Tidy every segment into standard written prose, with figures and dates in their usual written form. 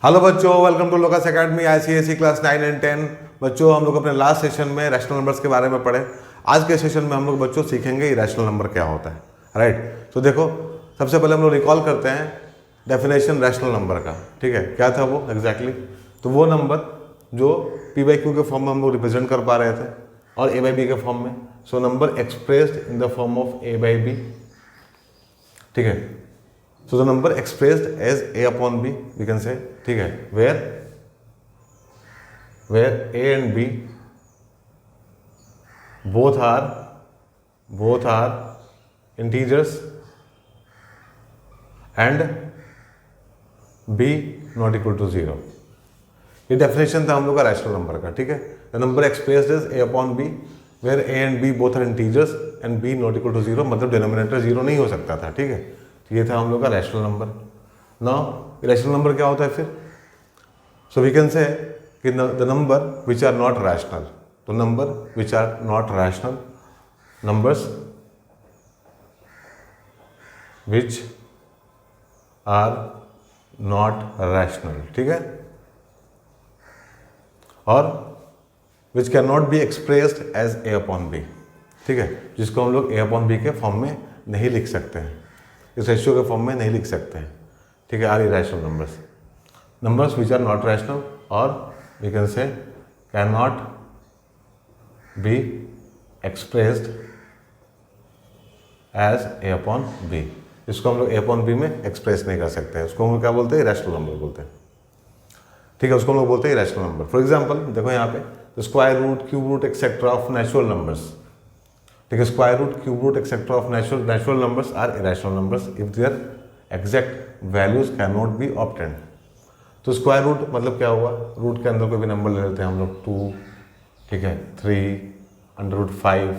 Hello बच्चों, welcome to Locus academy ICSE class 9 and 10। बच्चों, हम लोग अपने लास्ट सेशन में रैशनल नंबर्स के बारे में पढ़े। आज के सेशन में हम लोग बच्चों सीखेंगे इरेशनल नंबर क्या होता है। राइट, तो देखो, सबसे पहले हम लोग रिकॉल करते हैं डेफिनेशन रैशनल नंबर का। ठीक है, क्या था वो एग्जैक्टली? तो वो नंबर जो पी बाई क्यू के फॉर्म में हम लोग रिप्रेजेंट कर पा रहे थे और ए बाई बी के फॉर्म में। So number expressed in the form of A by B. ठीक है, so the number expressed as a upon b we can say, ठीक है, where a and b both are integers and b not equal to 0। ये definition था हम लोग का rational number का। ठीक है, the number expressed as a upon b where a and b both are integers and b not equal to 0, मतलब denominator 0 नहीं हो सकता था। ठीक है, तो ये था हम लोग का rational number. Now irrational number क्या होता है फिर? सो वी कैन से कि the number which are not rational. तो number which are not rational, numbers which are not rational. ठीक है, और which can not be expressed as A upon B. ठीक है, जिसको हम लोग ए अपॉन बी के फॉर्म में नहीं लिख सकते हैं, इस रेशियो के फॉर्म में नहीं लिख सकते हैं। ठीक है, are irrational numbers, numbers which are not rational और we can say can not be expressed as A upon B. इसको हम लोग ए अपॉन बी में एक्सप्रेस नहीं कर सकते हैं, उसको हम लोग क्या बोलते हैं? इरेशनल नंबर बोलते हैं। ठीक है, उसको हम लोग बोलते हैं इरेशनल नंबर। फॉर एग्जाम्पल देखो यहाँ पे square root, cube root etcetera of natural numbers. ठीक है, square root, cube root etcetera of natural numbers are irrational numbers if their exact values can not be obtained. तो square root मतलब क्या हुआ? Root के अंदर कोई भी नंबर ले लेते हैं हम लोग, 2, ठीक है, 3, √5,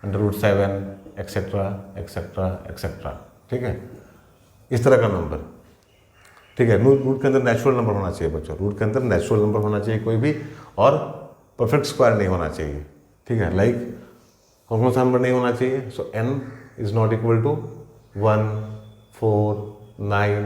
√7 एक्सेट्रा एक्सेट्रा एक्सेट्रा। ठीक है, इस तरह का नंबर। ठीक है, रूट के अंदर नेचुरल नंबर होना चाहिए बच्चों, रूट के अंदर नेचुरल नंबर होना चाहिए कोई भी, और परफेक्ट स्क्वायर नहीं होना चाहिए। ठीक है, लाइक कौन सा नंबर नहीं होना चाहिए? So n is not equal to 1, 4, 9,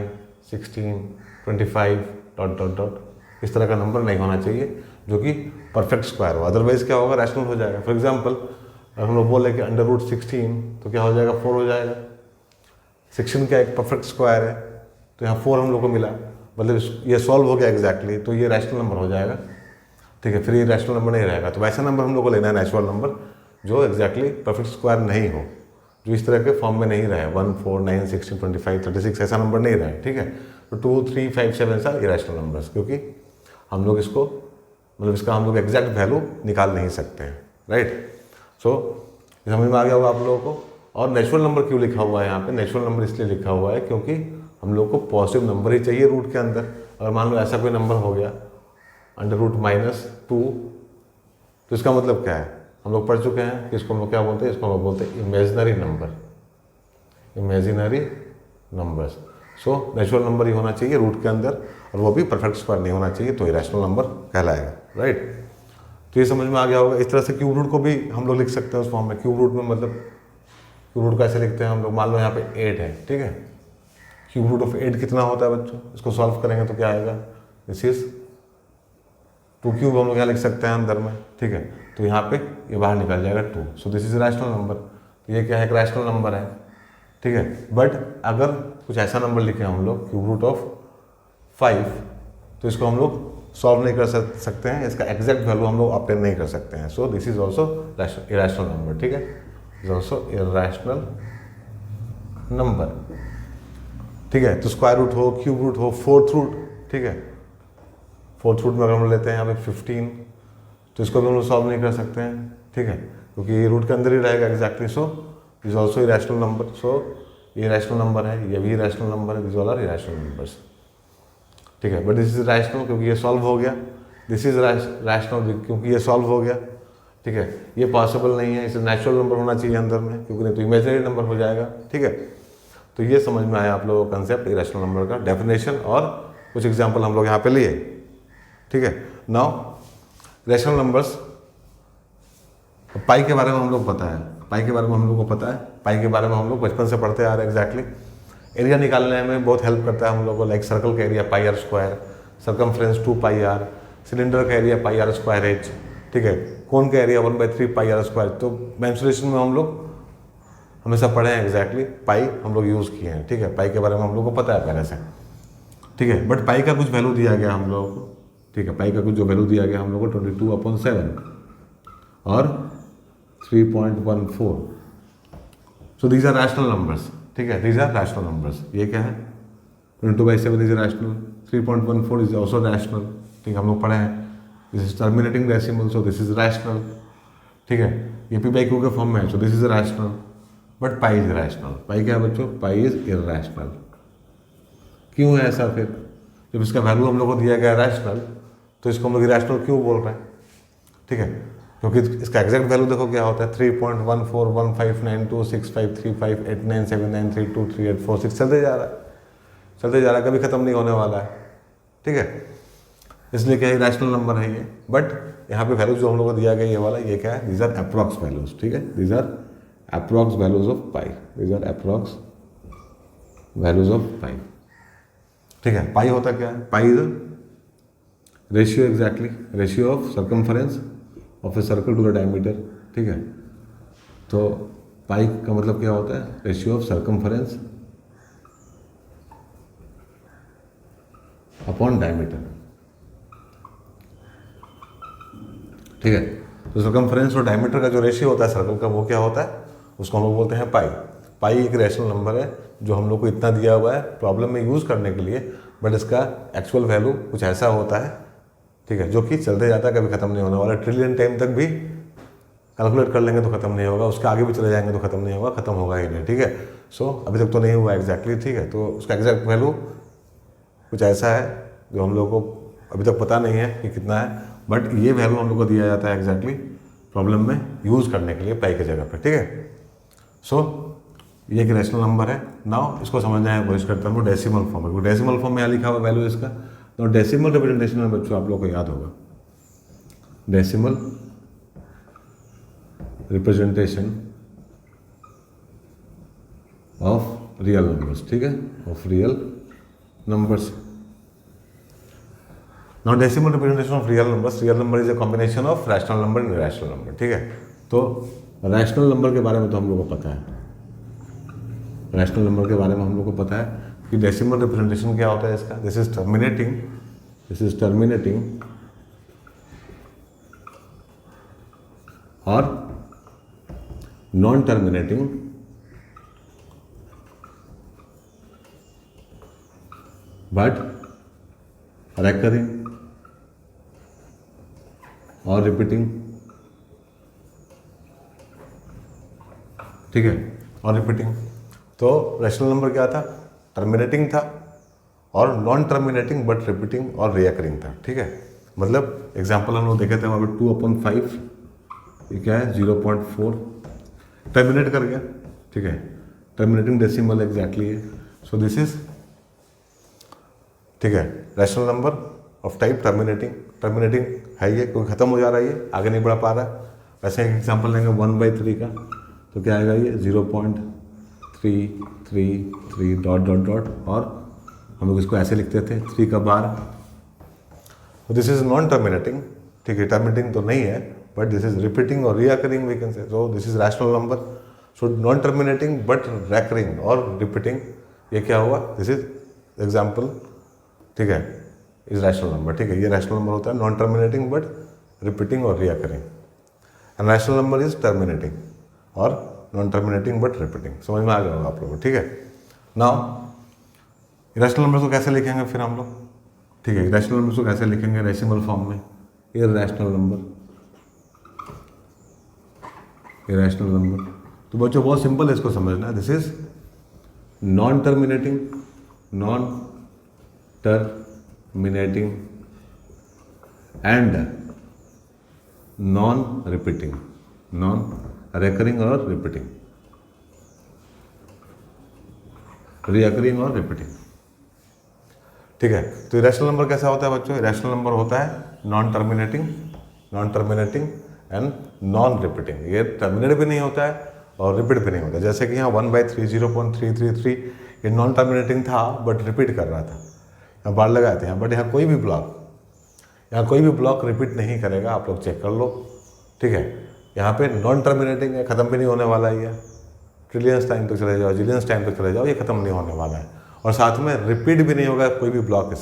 16, 25 dot dot dot. इस तरह का नंबर नहीं होना चाहिए जो कि परफेक्ट स्क्वायर हो, अदरवाइज क्या होगा? रैशनल हो जाएगा। फॉर एग्जांपल अगर हम लोग बोले कि √16 तो क्या हो जाएगा? 4 हो जाएगा। 16 का एक परफेक्ट स्क्वायर है, तो यहाँ 4 हम लोग को मिला, मतलब ये सॉल्व हो गया एग्जैक्टली, तो ये रैशनल नंबर हो जाएगा। ठीक है, फिर ये रैशनल नंबर नहीं रहेगा। तो वैसा नंबर हम लोग को लेना है, नेचुरल नंबर, जो एग्जैक्टली परफेक्ट स्क्वायर नहीं हो, जो इस तरह के फॉर्म में नहीं रहे, 1, 4, 9, 16, 25, 36 ऐसा नंबर नहीं रहे। ठीक है, तो 2, 3, 5, 7 ऐसा इरेशनल नंबर्स, क्योंकि हम लोग इसको मतलब इसका हम लोग एग्जैक्ट वैल्यू निकाल नहीं सकते हैं। राइट, सो समझ में आ गया होगा आप लोगों को। और नेचुरल नंबर क्यों लिखा हुआ है यहाँ पे? नेचुरल नंबर इसलिए लिखा हुआ है क्योंकि हम लोग को पॉजिटिव नंबर ही चाहिए रूट के अंदर। अगर मान लो ऐसा कोई नंबर हो गया √-2, तो इसका मतलब क्या है? हम लोग पढ़ चुके हैं कि इसको हम लोग क्या बोलते हैं? इसको हम लोग बोलते हैं imaginary number, imaginary numbers. So natural number ही होना चाहिए रूट के अंदर, और वो भी परफेक्ट स्क्वायर नहीं होना चाहिए, तो इरेशनल नंबर कहलाएगा। राइट, तो ये समझ में आ गया होगा। इस तरह से क्यूब रूट को भी हम लोग लिख सकते हैं उस फॉर्म में। क्यूब रूट में मतलब क्यूब रूट कैसे लिखते हैं हम लोग? मान लो यहाँ पे 8 है। ठीक है, क्यूब रूट ऑफ 8 कितना होता है बच्चों? इसको सॉल्व करेंगे तो क्या आएगा? दिस इज 2 क्यूब हम लोग यहाँ लिख सकते हैं अंदर में। ठीक है, तो यहाँ पे ये बाहर निकल जाएगा 2। सो दिस इज रैशनल नंबर। तो ये क्या है? एक रैशनल नंबर है। ठीक है, बट अगर कुछ ऐसा नंबर लिखे हम लोग क्यूब रूट ऑफ 5, तो इसको हम लोग सॉल्व नहीं कर सकते हैं, इसका एग्जैक्ट वैल्यू हम लोग ऑब्टेन नहीं कर सकते हैं। सो this is also irrational number. ठीक है, इज ऑल्सो इरेशनल नंबर। ठीक है, तो स्क्वायर रूट हो, क्यूब रूट हो, फोर्थ रूट। ठीक है, फोर्थ रूट में अगर हम लेते हैं यहाँ पे 15, तो इसको भी हम लोग सॉल्व नहीं कर सकते हैं। ठीक है, क्योंकि ये रूट के अंदर ही रहेगा exactly. So is also irrational number. So ये रैशनल नंबर है, ये भी रैशनल नंबर है, this all are irrational numbers. ठीक है, बट दिस इज रैशनल क्योंकि ये सॉल्व हो गया। दिस इज रैशनल क्योंकि ये सॉल्व हो गया। ठीक है, ये पॉसिबल नहीं है, इसे नेचुरल नंबर होना चाहिए अंदर में, क्योंकि नहीं तो इमेजिनरी नंबर हो जाएगा। ठीक है, तो ये समझ में आया आप लोगों को कंसेप्ट इरेशनल नंबर का, डेफिनेशन और कुछ एग्जाम्पल हम लोग यहाँ पे लिए। ठीक है, नाउ रैशनल नंबर्स, पाई के बारे में हम लोग पता है, पाई के बारे में हम लोग को पता है, पाई के बारे में हम लोग बचपन से पढ़ते आ रहे हैं एग्जैक्टली। एरिया निकालने में बहुत हेल्प करता है हम लोग को, लाइक सर्कल का area pi R square, circumference 2 pi R, cylinder का area pi R square H, ठीक है, कोन का एरिया 1/3 पाई आर स्क्वायर। तो मेंसुरेशन में हम लोग हमेशा पढ़े हैं एग्जैक्टली, पाई हम लोग यूज़ किए हैं, ठीक है, पाई के बारे में हम लोग को पता है पहले से, ठीक है। बट पाई का कुछ वैल्यू दिया गया हम लोगों को, ठीक है, पाई का कुछ जो वैल्यू दिया गया हम लोग को 22/7 और 3.14। So these are rational numbers, ठीक है, दीज आर रैशनल नंबर्स। ये क्या है 22/7 is rational, 3.14 is also rational, ठीक है, हम लोग पढ़े हैं। This is terminating decimal, so this is rational, ठीक है, ये पी बाई क्यू के फॉर्म में है, so this is rational. But pi is rational, pi क्या है बच्चों, पाई इज इरैशनल। क्यों है ऐसा फिर? जब इसका वैल्यू हम लोग को दिया गया रैशनल, तो इसको हम लोग इरैशनल क्यों बोल रहे हैं, ठीक है, क्योंकि इसका एग्जैक्ट वैल्यू देखो क्या होता है, 3.14159265397939323846 चलते जा रहा है, चलते जा रहा है, कभी खत्म नहीं होने वाला है, ठीक है। इसलिए क्या इरैशनल नंबर है ये। बट यहाँ पे वैल्यू जो हम लोग को दिया गया ये वाला, ये क्या है, दीज आर अप्रॉक्स वैल्यूज, ठीक है, these are approx values of pi, these are approx values of pi, ठीक है। पाई होता क्या है, pi is ratio, exactly ratio of circumference of a circle to the diameter, ठीक है। तो पाई का मतलब क्या होता है, ratio of circumference upon diameter, ठीक है। तो सर्कमफरेंस और डायमीटर का जो रेशियो होता है सर्कल का, वो क्या होता है, उसको हम लोग बोलते हैं पाई। पाई एक रैशनल नंबर है जो हम लोग को इतना दिया हुआ है प्रॉब्लम में यूज़ करने के लिए, बट इसका एक्चुअल वैल्यू कुछ ऐसा होता है, ठीक है, जो कि चलते जाता है, कभी खत्म नहीं होने वाला, ट्रिलियन टाइम तक भी कैलकुलेट कर लेंगे तो खत्म नहीं होगा, उसके आगे भी चले जाएंगे तो खत्म नहीं होगा, खत्म होगा ही नहीं, ठीक है। सो अभी तक तो नहीं हुआ एग्जैक्टली, ठीक है, तो उसका एग्जैक्ट वैल्यू कुछ ऐसा है जो हम लोग को अभी तक पता नहीं है कि कितना है, बट ये वैल्यू हम लोग को दिया जाता है एग्जैक्टली प्रॉब्लम में यूज़ करने के लिए पाई की जगह पर, ठीक है। सो ये एक रैशनल नंबर है। नाउ इसको समझना है, कोशिश करता हूँ डेसिमल फॉर्म में। डेसिमल फॉर्म में यहाँ लिखा हुआ वैल्यू इसका, तो डेसिमल रिप्रेजेंटेशन में बच्चों आप लोग को याद होगा, decimal representation of real numbers, ठीक है, of real numbers. Now decimal representation of real number is a combination of rational number and irrational number, ठीक है। तो रैशनल नंबर के बारे में तो हम लोग को पता है, रैशनल नंबर के बारे में हम लोग को पता है कि डेसिमल रिप्रेजेंटेशन क्या होता है इसका, दिस इज टर्मिनेटिंग और नॉन टर्मिनेटिंग बट रेकरिंग और रिपीटिंग, ठीक है, और रिपीटिंग। तो रैशनल नंबर क्या था, टर्मिनेटिंग था और नॉन टर्मिनेटिंग बट रिपीटिंग और रिकरिंग था, ठीक है। मतलब एग्जांपल हम लोग देखे थे वहाँ पे 2/5, ये क्या है 0.4 टर्मिनेट कर गया, ठीक है, टर्मिनेटिंग डेसिमल एग्जैक्टली है। सो दिस इज, ठीक है, rational number of type terminating है ये, क्योंकि खत्म हो जा रहा है, ये आगे नहीं बढ़ पा रहा है। वैसे एक एग्जांपल लेंगे 1/3 का, तो क्या आएगा ये 0.333 डॉट डॉट डॉट, और हम लोग इसको ऐसे लिखते थे 3 का बार। दिस इज नॉन टर्मिनेटिंग, ठीक है, टर्मिनेटिंग तो नहीं है, बट दिस इज रिपीटिंग और recurring we can say. So this is rational number. So non terminating but recurring और रिपीटिंग, ये क्या हुआ, दिस इज एग्जाम्पल, ठीक है, इज रैशनल नंबर, ठीक है। ये रैशनल नंबर होता है नॉन टर्मिनेटिंग बट रिपीटिंग और recurring, and rational number is terminating और नॉन टर्मिनेटिंग बट रिपीटिंग। समझ में आ गया होगा आप लोगों को, ठीक है। नाउ रैशनल नंबर को कैसे लिखेंगे फिर हम लोग, ठीक है, रैशनल नंबर को कैसे लिखेंगे डेसिमल फॉर्म में, इरैशनल नंबर, इरैशनल नंबर। तो बच्चों बहुत सिंपल है इसको समझना, this is non terminating and non repeating, non recurring और रिपीटिंग, रिकरिंग और रिपीटिंग, ठीक है। तो इरैशनल नंबर कैसा होता है बच्चों, इरैशनल नंबर होता है non terminating and non repeating. ये टर्मिनेट भी नहीं होता है और रिपीट भी नहीं होता। जैसे कि यहाँ 1/3 0.333 ये नॉन टर्मिनेटिंग था बट रिपीट कर रहा था, यहाँ बार लगाए थे यहाँ, बट यहाँ कोई भी ब्लॉक रिपीट नहीं करेगा, आप लोग चेक कर लो, ठीक है। यहाँ पे नॉन टर्मिनेटिंग है, ख़त्म भी नहीं होने वाला है, ये ट्रिलियंस टाइम तक चले जाओ, जिलियंस टाइम तक चले जाओ, ये ख़त्म नहीं होने वाला है। और साथ में रिपीट भी नहीं होगा कोई भी ब्लॉक,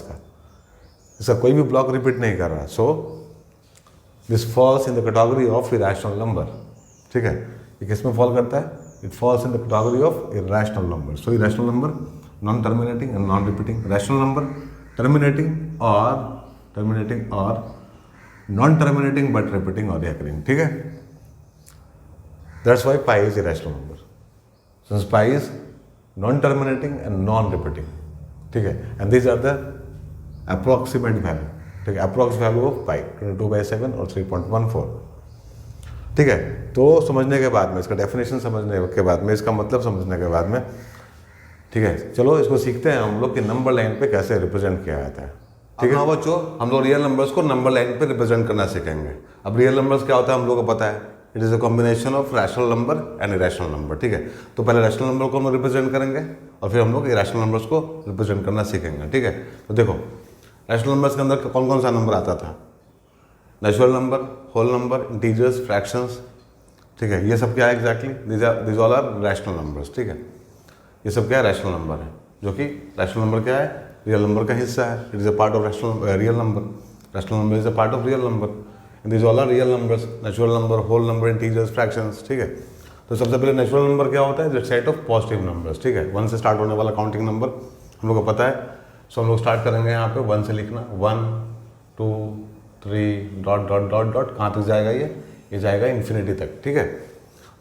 इसका कोई भी ब्लॉक रिपीट नहीं कर रहा। So this falls in the category of irrational number, ठीक है। ये किस में फॉल करता है? It falls in the category of irrational number. So irrational number non terminating and non repeating, rational number terminating और नॉन टर्मिनेटिंग बट रिपीटिंग और recurring, ठीक है। That's why pi is irrational number, since pi is non terminating and non repeating, ठीक है। And these are the approximate value, ठीक है, approx value of पाई 22/7 और 3.14, ठीक है। तो समझने के बाद में, इसका डेफिनेशन समझने के बाद में, इसका मतलब समझने के बाद में, ठीक है, चलो इसको सीखते हैं हम लोग कि नंबर लाइन पे कैसे रिप्रेजेंट किया जाता है, ठीक है। हाँ बच्चों, हम लोग रियल नंबर्स को नंबर लाइन पे रिप्रेजेंट करना सीखेंगे। अब रियल नंबर्स क्या होता है हम लोग को पता है, it is a combination of rational number and irrational number, ठीक है। तो पहले रैशनल नंबर को हम रिप्रेजेंट करेंगे और फिर हम लोग इरेशनल नंबर्स को रिप्रेजेंट करना सीखेंगे, ठीक है। तो देखो रैशनल नंबर्स के अंदर कौन कौन सा नंबर आता था? Natural number, whole number, integers, fractions, ठीक है। ये सब क्या है exactly? This all are rational numbers, ठीक है। ये सब क्या है? रैशनल नंबर है, जो कि रैशनल नंबर क्या है? रियल नंबर का हिस्सा है। It is a part of real number. Rational number is a part of real number. This all are real numbers, natural number, whole number, integers, fractions, ठीक है। तो सबसे पहले नेचुरल नंबर क्या होता है? सेट ऑफ पॉजिटिव नंबर्स, ठीक है। 1 से स्टार्ट होने वाला काउंटिंग नंबर हम लोग को पता है। सो हम लोग स्टार्ट करेंगे यहाँ पे 1 से लिखना, 1 2 3 डॉट डॉट डॉट डॉट, कहाँ तक जाएगा ये जाएगा इन्फिनिटी तक, ठीक है।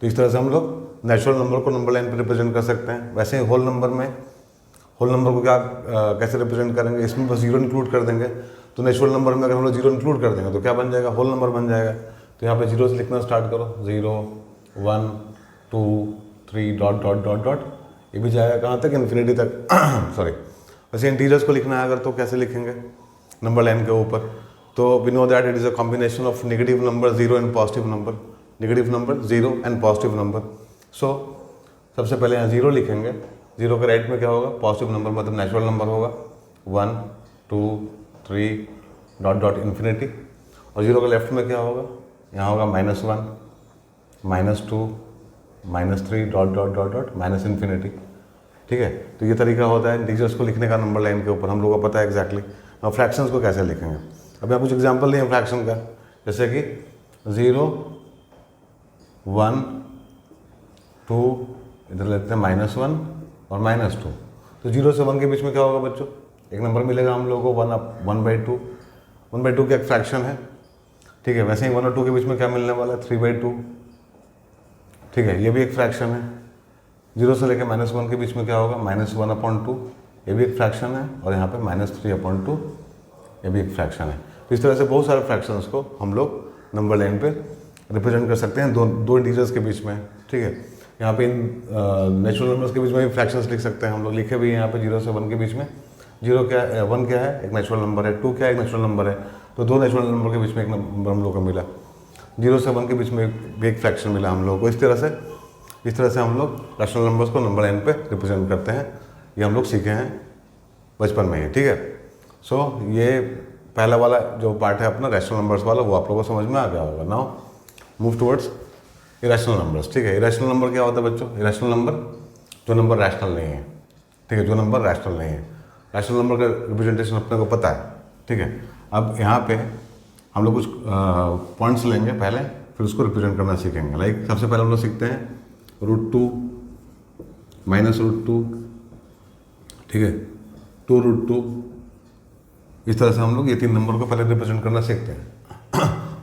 तो इस तरह से हम लोग नेचुरल नंबर को नंबर लाइन पर रिप्रेजेंट कर सकते हैं। वैसे ही होल नंबर को क्या कैसे रिप्रेजेंट करेंगे? इसमें बस 0 इंक्लूड कर देंगे। तो नेचुरल नंबर में अगर हम लोग 0 इंक्लूड कर देंगे तो क्या बन जाएगा? होल नंबर बन जाएगा। तो यहाँ पे 0 से लिखना स्टार्ट करो, 0 1 2 3 डॉट डॉट डॉट डॉट, ये भी जाएगा कहाँ तक? इन्फिनिटी तक सॉरी। वैसे इंटीजर्स को लिखना है अगर, तो कैसे लिखेंगे नंबर लाइन के ऊपर? तो we know that it is a combination of negative number 0 and positive number, negative number 0 and positive number. So सबसे पहले यहाँ 0 लिखेंगे। 0 के राइट में क्या होगा? पॉजिटिव नंबर, मतलब नेचुरल नंबर होगा, 1 2 3 डॉट डॉट इन्फिनिटी। और 0 के लेफ्ट में क्या होगा? यहाँ होगा -1 -2 -3 dot dot dot dot minus infinity, ठीक है। तो ये तरीका होता है इंटीजर्स को लिखने का नंबर लाइन के ऊपर, हम लोगों को पता है एग्जैक्टली। और फ्रैक्शंस को कैसे लिखेंगे? अब यहाँ कुछ एग्जाम्पल दिए फ्रैक्शन का, जैसे कि 0 1 2, इधर लेते हैं -1 और -2। तो 0 से 1 के बीच में क्या होगा बच्चों? एक नंबर मिलेगा हम लोगों को 1/2। 1/2 का एक फ्रैक्शन है, ठीक है। वैसे ही 1 और 2 के बीच में क्या मिलने वाला है? 3/2, ठीक है। ये भी एक फ्रैक्शन है। 0 से लेकर -1 के बीच में क्या होगा? -1/2, ये भी एक फ्रैक्शन है। और यहाँ पे -3/2, ये भी एक फ्रैक्शन है। तो इस तरह से बहुत सारे फ्रैक्शंस को हम लोग नंबर लाइन पे रिप्रेजेंट कर सकते हैं दो इंटीजर्स के बीच में, ठीक है। यहाँ पे नेचुरल नंबर्स के बीच में भी फ्रैक्शंस लिख सकते हैं हम लोग, लिखे भी हैं यहाँ पे 0 से 1 के बीच में। 1 क्या है? एक नेचुरल नंबर है। 2 क्या है? एक नेचुरल नंबर है। तो 2 नेचुरल नंबर के बीच में एक नंबर हम लोग को मिला। 0 से 1 के बीच में भी एक फ्रैक्शन मिला हम लोग को। इस तरह से हम लोग रैशनल नंबर्स को नंबर लाइन पे रिप्रेजेंट करते हैं। ये हम लोग सीखे हैं बचपन में ही, ठीक है। सो ये पहला वाला जो पार्ट है अपना रैशनल नंबर्स वाला, वो आप लोगों को समझ में आ गया होगा। Now move towards irrational numbers, ठीक है। इरेशनल नंबर क्या होता है बच्चों? इरेशनल नंबर जो नंबर रैशनल नहीं है, ठीक है, जो नंबर रैशनल नहीं है। रैशनल नंबर का रिप्रेजेंटेशन अपने को पता है, ठीक है। अब यहाँ पे हम लोग कुछ पॉइंट्स लेंगे पहले, फिर उसको रिप्रेजेंट करना सीखेंगे। लाइक सबसे पहले हम लोग सीखते हैं √2 -√2, ठीक है, 2√2। इस तरह से हम लोग ये 3 नंबर को पहले रिप्रेजेंट करना सीखते हैं।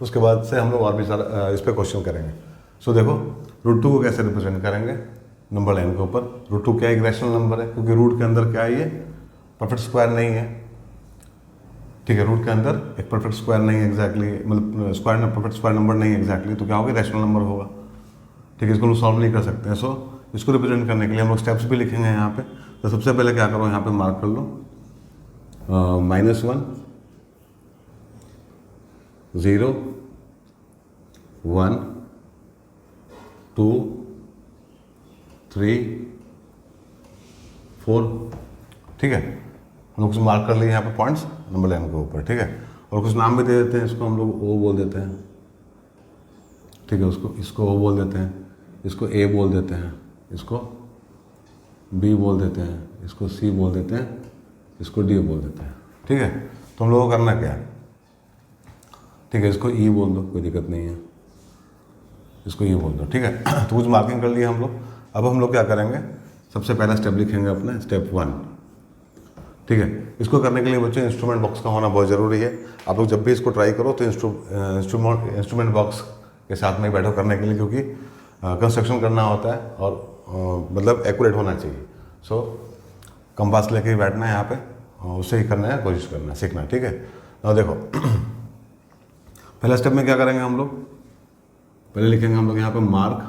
उसके बाद से हम लोग और भी सारा इस पर क्वेश्चन करेंगे। सो देखो √2 को कैसे रिप्रेजेंट करेंगे नंबर लाइन के ऊपर? √2 क्या एक रैशनल नंबर है, क्योंकि रूट के अंदर क्या है? ये परफेक्ट स्क्वायर नहीं है, ठीक है। रूट के अंदर एक परफेक्ट स्क्वायर नहीं है एग्जैक्टली, मतलब स्क्वायर में परफेक्ट स्क्वायर नंबर नहीं है एग्जैक्टली। तो क्या होगा? रैशनल नंबर होगा, ठीक है। इसको हम सॉल्व नहीं कर सकते हैं। सो इसको रिप्रेजेंट करने के लिए हम लोग स्टेप्स भी लिखेंगे यहाँ पे। तो सबसे पहले क्या करो, यहाँ पे मार्क कर लो -1 0 1 2 3 4, ठीक है। हम लोग कुछ मार्क कर लिए यहाँ पे पॉइंट्स नंबर लाइन के ऊपर, ठीक है। और कुछ नाम भी दे देते हैं, इसको हम लोग ओ बोल देते हैं, ठीक है। इसको ओ बोल देते हैं, इसको ए बोल देते हैं, इसको बी बोल देते हैं, इसको सी बोल देते हैं, इसको डी बोल देते हैं, ठीक है। तो हम लोगों को करना क्या है, ठीक है, इसको ई बोल दो, कोई दिक्कत नहीं है, इसको ई बोल दो, ठीक है। तो कुछ मार्किंग कर लिए हम लोग। अब हम लोग क्या करेंगे, सबसे पहला स्टेप लिखेंगे अपना स्टेप 1, ठीक है। इसको करने के लिए बच्चों इंस्ट्रूमेंट बॉक्स का होना बहुत ज़रूरी है। आप लोग जब भी इसको ट्राई करो तो इंस्ट्रूमेंट बॉक्स के साथ में बैठो करने के लिए, क्योंकि कंस्ट्रक्शन करना होता है और मतलब एक्यूरेट होना चाहिए। सो कंपास लेके ही बैठना है यहाँ पे, उससे ही करना है, कोशिश करना है, सीखना, ठीक है। ना देखो पहला स्टेप में क्या करेंगे हम लोग, पहले लिखेंगे हम लोग यहाँ पे मार्क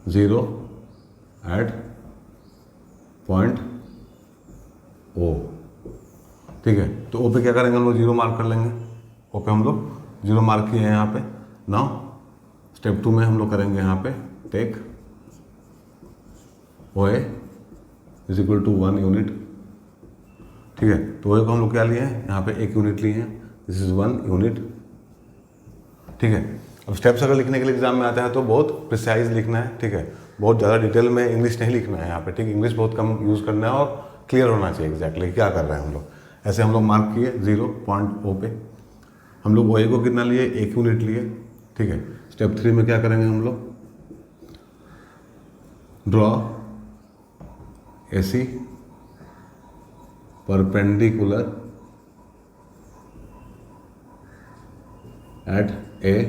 0 एट पॉइंट ओ, ठीक है। तो ओ पे क्या करेंगे हम लोग, 0 मार्क कर लेंगे। ओ पे हम लोग 0 मार्क किए हैं यहाँ पे। नाउ स्टेप 2 में हम लोग करेंगे यहाँ पे take O A is equal to 1 unit, ठीक है। तो ओ को हम लोग क्या लिए हैं, यहाँ पे 1 यूनिट लिए हैं, दिस इज 1 यूनिट, ठीक है। अब स्टेप्स अगर लिखने के लिए एग्जाम में आता है तो बहुत प्रिसाइज लिखना है, ठीक है। बहुत ज़्यादा डिटेल में इंग्लिश नहीं लिखना है यहाँ पे, ठीक। इंग्लिश बहुत कम यूज़ करना है और क्लियर होना चाहिए एग्जैक्टली क्या कर रहे हैं हम लोग। ऐसे हम लोग मार्क किए 0 पॉइंट ओ पे, हम लोग ओ ए को कितना लिए, 1 यूनिट लिए, ठीक है। स्टेप 3 में क्या करेंगे हम लोग, draw A C perpendicular at A,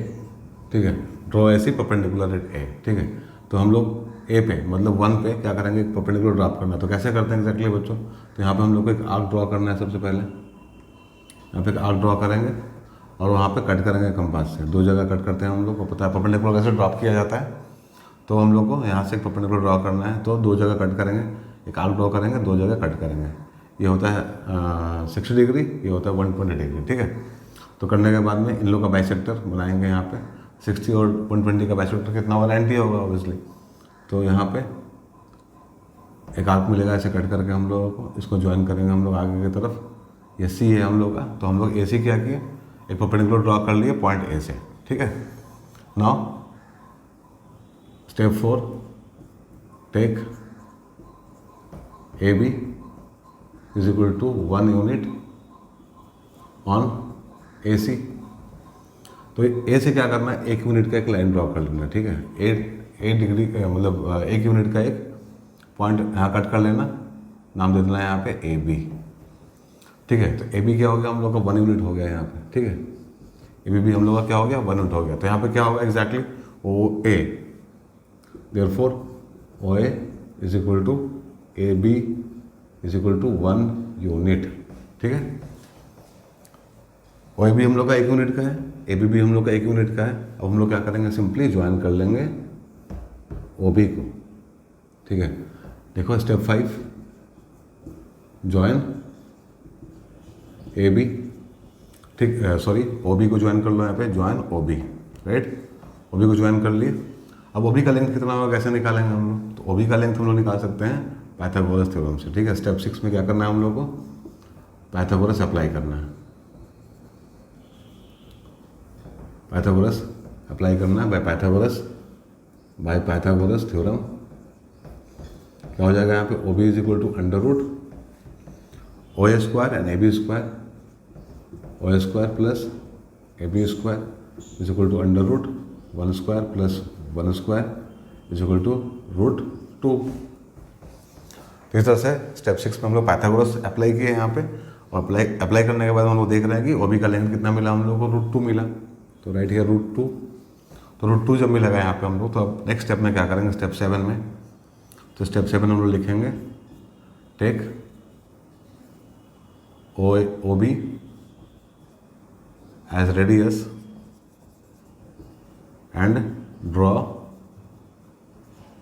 ठीक है। Draw A C perpendicular at A, ठीक है। तो हम लोग ए पे मतलब 1 पे क्या करेंगे, परपेंडिकुलर ड्रॉप करना है। तो कैसे करते हैं एग्जैक्टली बच्चों, तो यहाँ पे हम लोग को एक आर्क ड्रॉ करना है। सबसे पहले यहाँ पे एक आर्क ड्रॉ करेंगे और वहाँ पे कट करेंगे कंपास से। 2 जगह कट करते हैं हम लोग को पता है परपेंडिकुलर कैसे ड्रॉप किया जाता है। तो हम लोग को यहाँ से एक परपेंडिकुलर ड्रॉ करना है, तो 2 जगह कट करेंगे, एक आर्क ड्रॉ करेंगे, 2 जगह कट करेंगे। ये होता है 60 डिग्री, ये होता है 120 डिग्री, ठीक है। तो करने के बाद में इन लोग का बाइसेक्टर बनाएंगे यहाँ पे। 60 और 120 का बाइसेक्टर कितना होगा, 90 होगा ऑब्वियसली। तो यहाँ पे एक आर्क मिलेगा ऐसे कट करके हम लोगों को, इसको ज्वाइन करेंगे हम लोग आगे की तरफ। ये सी है हम लोग का, तो हम लोग ए सी क्या किए, एक परपेंडिकुलर ड्रॉ कर लिए पॉइंट ए से, ठीक है। Now step 4, take A B is equal to 1 unit on A C. तो ए से क्या करना है, 1 यूनिट का एक लाइन ड्रॉ कर लेना, ठीक है। 8 डिग्री मतलब 1 यूनिट का एक पॉइंट यहाँ कट कर लेना, नाम दे देना है यहाँ पे ए बी, ठीक है। तो ए बी क्या हो गया हम लोग का, 1 यूनिट हो गया यहाँ पे, ठीक है। ए बी भी हम लोग का क्या हो गया, 1 यूनिट हो गया। तो यहाँ पे क्या होगा exactly, O A, therefore O A is equal to A B is equal to 1 unit, ठीक है। ओ ए भी हम लोग का 1 यूनिट का है, ए बी भी हम लोग का 1 यूनिट का है। अब हम लोग क्या करेंगे, सिंपली ज्वाइन कर लेंगे ओ बी को, ठीक है। देखो स्टेप 5, ज्वाइन ए बी, ठीक, सॉरी ओ बी को ज्वाइन कर लो यहाँ पे, ज्वाइन ओ बी, राइट। ओ बी को ज्वाइन कर लिए। अब ओ बी का लेंथ कितना होगा, कैसे निकालेंगे हम लोग, तो ओ बी का लेंथ हम लोग निकाल सकते हैं पाइथागोरस थ्योरम से, ठीक है। स्टेप 6 में क्या करना है हम लोग को, पाइथागोरस अप्लाई करना है। पाइथागोरस अप्लाई करना है बाय पाइथागोरस थ्योरम। क्या हो जाएगा यहाँ पे, O B is equal to under root O A square and A B square, O A square plus A B square is equal to under root 1 square plus 1 square is equal to root 2। इस तरह से step 6 में हम लोग Pythagoras apply किए यहाँ पे, और अप्लाई करने के बाद हम लोग देख रहे हैं कि ओ बी का लेंथ कितना मिला हम लोग को, रूट 2 मिला। तो राइट हियर रूट 2, तो रूट 2 जब मिलेगा यहाँ पे हम लोग, तो अब नेक्स्ट स्टेप में क्या करेंगे, स्टेप 7 में, तो स्टेप 7 हम लोग लिखेंगे take O B as radius and draw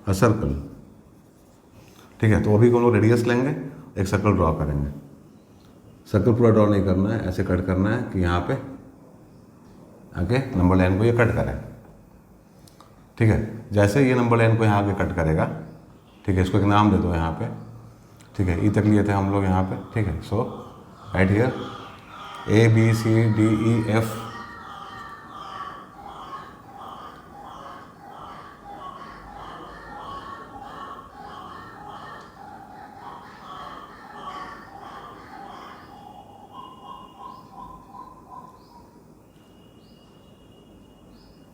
a circle, ठीक है। तो ओ बी को हम लोग रेडियस लेंगे, एक सर्कल ड्रॉ करेंगे। सर्कल पूरा ड्रॉ नहीं करना है, ऐसे कट करना है कि यहाँ पे आगे नंबर लाइन को ये कट करें, ठीक है। जैसे ये नंबर लाइन को यहाँ आगे कट करेगा, ठीक है, इसको एक नाम दे दो यहाँ पे, ठीक है, ई तक लिए थे हम लोग यहाँ पे, ठीक है। सो राइट हियर ABCDEF,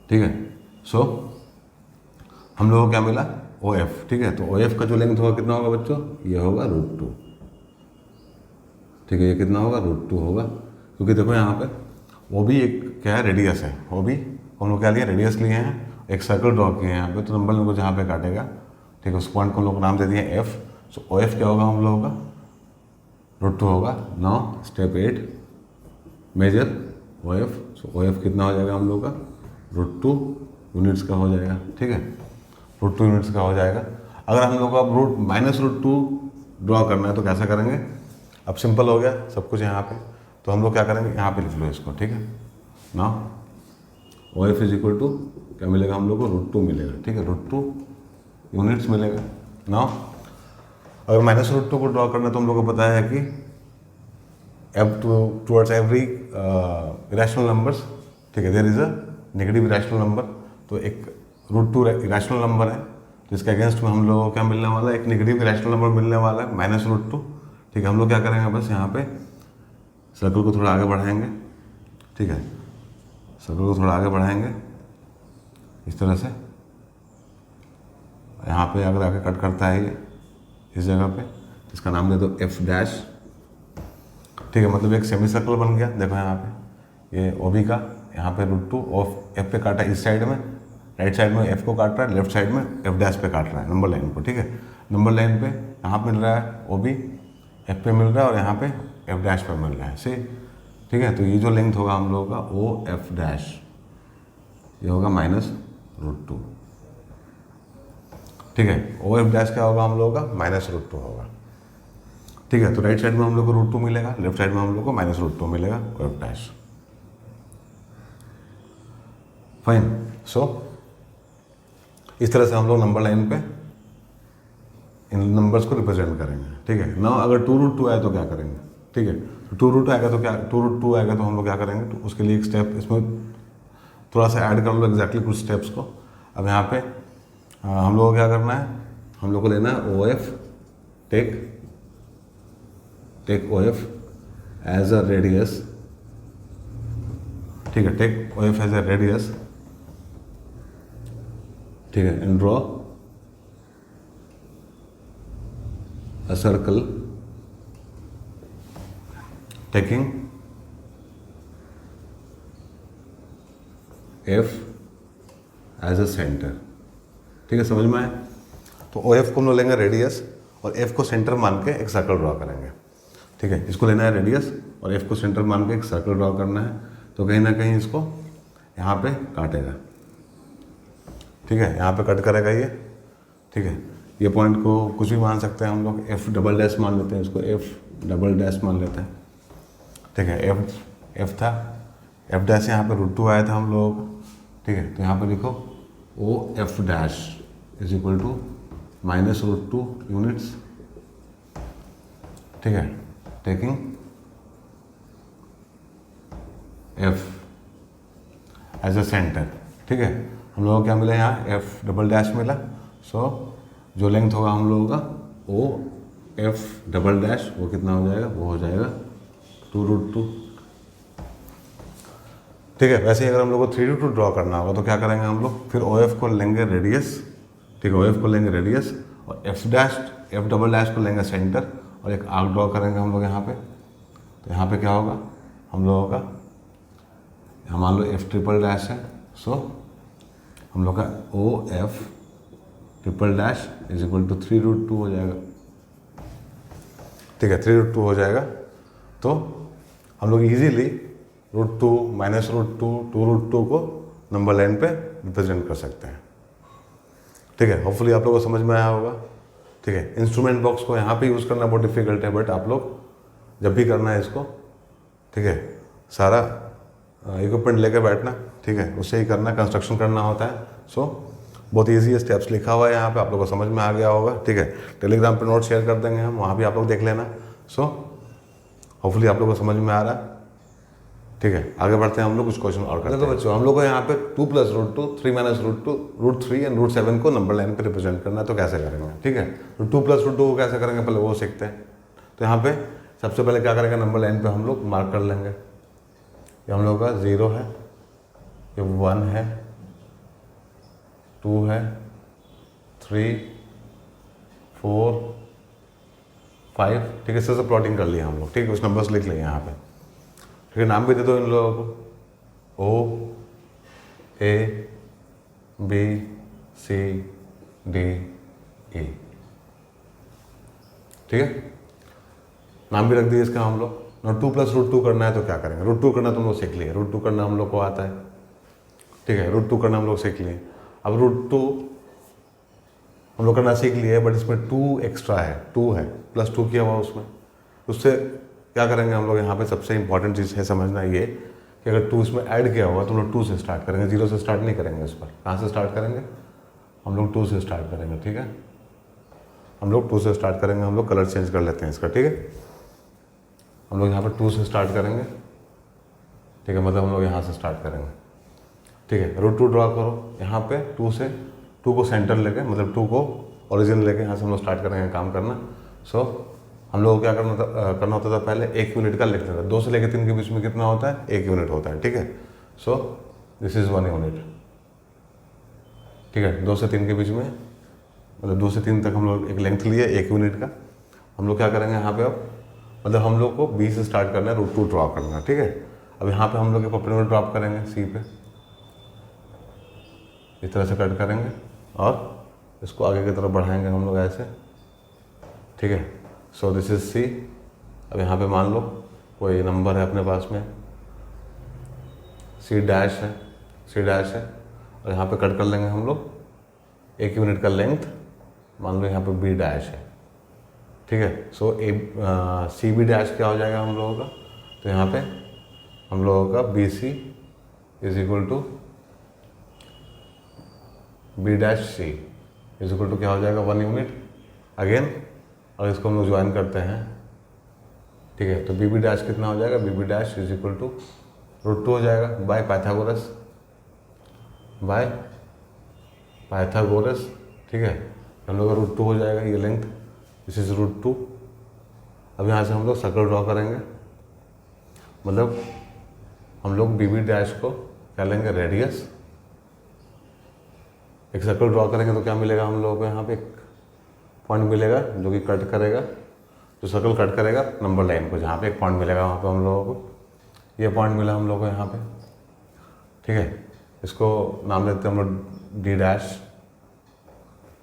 ठीक है। सो हम लोगों को क्या मिला, OF, ठीक है। तो OF का जो लेंथ होगा कितना होगा बच्चों, ये होगा √2, ठीक है। ये कितना होगा, √2 होगा, क्योंकि देखो यहाँ पे वो भी एक क्या है, रेडियस है। वो भी हम लोग क्या लिए, रेडियस लिए हैं, एक सर्कल ड्रॉ किए हैं यहाँ पे। तो नंबर को जहाँ पे काटेगा, ठीक है, उस पॉइंट को हम लोग नाम दे दिए F। सो OF क्या होगा हम लोगों का, √2 होगा। Now step 8, measure OF। So OF कितना हो जाएगा हम लोग का, √2 यूनिट्स का हो जाएगा, ठीक है। √2 यूनिट्स का हो जाएगा। अगर हम लोग को अब -√2 ड्रॉ करना है तो कैसे करेंगे, अब सिंपल हो गया सब कुछ यहाँ पे। तो हम लोग क्या करेंगे, यहाँ पे लिख लो इसको, ठीक है ना। OF इज इक्वल टू क्या मिलेगा हम लोग को, √2 मिलेगा, ठीक है। √2 यूनिट्स मिलेगा ना। अगर -√2 को ड्रॉ करना है तो हम लोग को पता है कि टुवर्ड्स एवरी इरेशनल नंबर्स, ठीक है, there is a negative irrational number. तो एक √2 इरेशनल नंबर है, तो इसके अगेंस्ट में हम लोगों को क्या मिलने वाला है, एक नेगेटिव इरेशनल नंबर मिलने वाला है, -√2, ठीक है। हम लोग क्या करेंगे, बस यहाँ पे सर्कल को थोड़ा आगे बढ़ाएंगे, ठीक है। सर्कल को थोड़ा आगे बढ़ाएंगे इस तरह से। यहाँ पे अगर आगे कट करता है ये इस जगह पे, इसका नाम दे दो F', ठीक है। मतलब एक सेमी सर्कल बन गया। देखो यहाँ पे ये OB का, यहाँ पे √2 ऑफ F पे काटा इस साइड में, राइट साइड में F को काट रहा है, लेफ्ट साइड में F' पे काट रहा है, नंबर लाइन को, ठीक है। नंबर लाइन पे यहाँ मिल रहा है OB, F पे मिल रहा है, और यहाँ पे F' पे मिल रहा है, सही, ठीक है। तो ये जो लेंथ होगा हम लोगों का OF', ये होगा -√2, ठीक है। OF' क्या होगा हम लोगों का, -√2 होगा, ठीक है। तो राइट साइड में हम लोग को √2 मिलेगा, लेफ्ट साइड में हम लोग को -√2 मिलेगा, OF', फाइन। सो इस तरह से हम लोग नंबर लाइन पे इन नंबर्स को रिप्रेजेंट करेंगे, ठीक है ना। अगर 2√2 आए तो क्या करेंगे, ठीक है। तो 2√2 आएगा तो क्या, 2√2 आएगा तो हम लोग क्या करेंगे, तो उसके लिए एक स्टेप इसमें थोड़ा सा ऐड कर लो, एग्जैक्टली कुछ स्टेप्स को। अब यहाँ पे हम लोग को क्या करना है, हम लोग को लेना है OF, take OF as a radius, ठीक है। Take OF as a radius, ठीक है, and draw a circle taking F as a centre, ठीक है। समझ में आए। तो OF को हम लोग लेंगे रेडियस, और F को सेंटर मान के एक सर्कल ड्रॉ करेंगे, ठीक है। इसको लेना है रेडियस, और F को सेंटर मान के एक सर्कल ड्रॉ करना है। तो कहीं ना कहीं इसको यहाँ पे काटेगा, ठीक है, यहाँ पे कट करेगा ये, ठीक है। ये पॉइंट को कुछ भी मान सकते हैं हम लोग, F" मान लेते हैं इसको, F" मान लेते हैं, ठीक है। F था, F' यहाँ पे √2 आया था हम लोग, ठीक है। तो यहाँ पे लिखो OF' is equal to -√2 units, ठीक है, taking F as a centre, ठीक है। हम लोगों को क्या मिला यहाँ, F" मिला। सो जो लेंथ होगा हम लोगों का OF', वो कितना हो जाएगा, वो हो जाएगा 2√2, ठीक है। वैसे ही अगर हम लोग को 3√2 ड्रॉ करना होगा तो क्या करेंगे हम लोग, फिर OF को लेंगे रेडियस, ठीक है। OF को लेंगे रेडियस, और F' को लेंगे सेंटर, और एक आर्क ड्रॉ करेंगे हम लोग यहाँ पे। तो यहाँ पे क्या होगा हम लोगों का, यहाँ मान लो F'' है। सो हम लोग का OF' इज इक्वल टू 3√2 हो जाएगा, ठीक है। 3√2 हो जाएगा। तो हम लोग इजीली √2, -√2, 2√2 को नंबर लाइन पे रिप्रेजेंट कर सकते हैं, ठीक है। होपफुली आप लोगों को समझ में आया होगा, ठीक है। इंस्ट्रूमेंट बॉक्स को यहाँ पे यूज़ करना बहुत डिफिकल्ट है, बट आप लोग जब भी करना है इसको, ठीक है, सारा इक्विपमेंट लेके बैठना, ठीक है, उससे ही करना, कंस्ट्रक्शन करना होता है। सो बहुत ईजी स्टेप्स लिखा हुआ है यहाँ पे, आप लोगों को समझ में आ गया होगा। ठीक है, टेलीग्राम पे नोट शेयर कर देंगे हम, वहाँ भी आप लोग देख लेना। सो होपफुली आप लोगों को समझ में आ रहा है। ठीक है, आगे बढ़ते हैं हम लोग, कुछ क्वेश्चन और करते हैं। देखो बच्चों, हम लोग को यहाँ पे 2 + √2, 3 - √2, √3 एंड √7 को नंबर लाइन पे रिप्रेजेंट करना है, तो कैसे करेंगे? ठीक है, तो 2 + √2 को कैसे करेंगे पहले वो सीखते हैं। तो यहाँ पे सबसे पहले क्या करेंगे, नंबर लाइन पे हम लोग मार्क कर लेंगे। ये हम लोग का 0 है, ये 1 है, 2 है, 3, 4, 5। ठीक है, इस तरह से प्लॉटिंग कर लिया हम लोग। ठीक है, कुछ नंबर्स लिख लिए यहाँ पे। ठीक है, नाम भी दे दो इन लोगों को, O, A, B, C, D, E। ठीक है, नाम भी रख दिए इसका हम लोग। और 2 + √2 करना है तो क्या करेंगे? √2 करना तुम लोग सीख लिए, √2 करना हम लोग को आता है। ठीक है, √2 करना हम लोग सीख लिए। अब √2 हम लोग करना सीख लिए, बट इसमें 2 एक्स्ट्रा है, 2 है, +2 किया हुआ उसमें। उससे क्या करेंगे हम लोग, यहाँ पे सबसे इंपॉर्टेंट चीज़ है समझना ये कि अगर 2 इसमें ऐड किया हुआ तो हम लोग 2 से स्टार्ट करेंगे, 0 से स्टार्ट नहीं करेंगे। इस पर कहाँ से स्टार्ट करेंगे? हम लोग 2 से स्टार्ट करेंगे। ठीक है, हम लोग 2 से स्टार्ट करेंगे। हम लोग कलर चेंज कर लेते हैं इसका। ठीक है, हम लोग यहाँ पर 2 से स्टार्ट करेंगे। ठीक है, मतलब हम लोग यहाँ से स्टार्ट करेंगे। ठीक है, √2 ड्रॉ करो यहाँ पे। 2 को सेंटर लेके, मतलब 2 को ओरिजिन लेके यहाँ से हम लोग स्टार्ट करेंगे काम करना। सो हम लोग को क्या करना होता था पहले, 1 यूनिट का लिखते थे। 2 से लेकर 3 के बीच में कितना होता है? 1 यूनिट होता है। ठीक है, सो दिस इज़ 1 यूनिट। ठीक है, 2 से 3 के बीच में, मतलब 2 से 3 तक हम लोग एक लेंथ लिए 1 यूनिट का। हम लोग क्या करेंगे यहाँ पे, अब मतलब हम लोग को B से स्टार्ट करना है, √2 ड्रॉ करना है। ठीक है, अब यहाँ पे हम लोग एक परपेंडिकुलर ड्रॉप करेंगे C पे, इस तरह से कट करेंगे और इसको आगे की तरफ बढ़ाएंगे हम लोग ऐसे। ठीक है, सो दिस इज C। अब यहाँ पे मान लो कोई नंबर है अपने पास में, C' है, C' है, और यहाँ पे कट कर लेंगे हम लोग 1 यूनिट का लेंथ। मान लो यहाँ पे B' है। ठीक है, सो CB' क्या हो जाएगा हम लोगों का? तो यहाँ पे हम लोगों का BC is equal to B'(C) is equal to क्या हो जाएगा? 1 यूनिट अगेन। और इसको हम लोग ज्वाइन करते हैं। ठीक है, तो BB' कितना हो जाएगा? BB' इज इक्वल टू √2 हो जाएगा बाय पाइथागोरस। ठीक है, हम लोग का √2 हो जाएगा ये लेंथ, दिस इज √2। अब यहाँ से हम लोग सर्कल ड्रॉ करेंगे, मतलब हम लोग BB' को क्या लेंगे? रेडियस। एक सर्कल ड्रॉ करेंगे तो क्या मिलेगा हम लोगों को? यहाँ पे एक पॉइंट मिलेगा जो कि कट करेगा, जो सर्कल कट करेगा नंबर लाइन को, जहाँ पे एक पॉइंट मिलेगा वहाँ पे हम लोगों को ये पॉइंट मिला हम लोगों को यहाँ पे। ठीक है, इसको नाम देते हैं हम लोग D'।